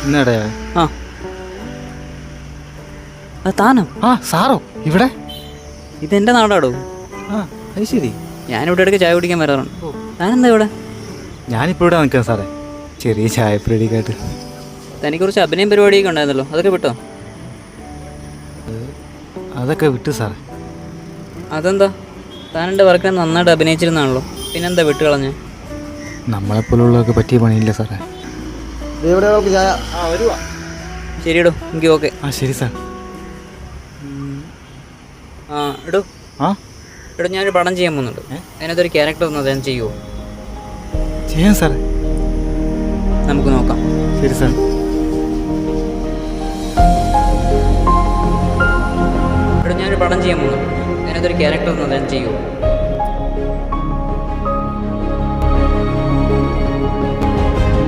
ഇന്നടയാ ആ അത് താനോ? ആ സാറോ ഇവിടെ? ഇതെൻ്റെ നാടാടോ. ആ അത് ശരി. ഞാനിവിടെ ഇടയ്ക്ക് ചായ കുടിക്കാൻ വരാറുണ്ട്. താനെന്താ ഇവിടെ? ഞാനിപ്പോൾ ഇവിടെ നിൽക്കാം സാറേ, ചെറിയ ചായപ്പടിക്കായിട്ട്. തനിക്ക് കുറച്ച് അഭിനയം പരിപാടിയൊക്കെ ഉണ്ടായിരുന്നല്ലോ, അതൊക്കെ വിട്ടോ? അതൊക്കെ വിട്ടു സാറേ. അതെന്താ? താനെൻ്റെ വർക്കിനെ നന്നായിട്ട് അഭിനയിച്ചിരുന്നാണല്ലോ, പിന്നെന്താ വിട്ട് കളഞ്ഞ്? നമ്മളെപ്പോലുള്ളവർക്ക് പറ്റിയ പണിയില്ല സാറേ. ശരിയിടോ, എനിക്ക് ഓക്കെ. ആ ശരി സാർ. ആ ഇടൂ. ആ എടോ, ഞാനൊരു പടം ചെയ്യാൻ പോകുന്നുണ്ട്. അതിനകത്തൊരു ക്യാരക്ടർ ഒന്ന് അദ്ദേഹം ചെയ്യുമോ? ചെയ്യാം സാറേ. നമുക്ക് നോക്കാം. ശരി സാർ. എടോ, ഞാനൊരു പടം ചെയ്യാൻ പോകുന്നുണ്ട്. അതിനകത്തൊരു ക്യാരക്ടർ ഒന്ന് അദ്ദേഹം ചെയ്യുമോ?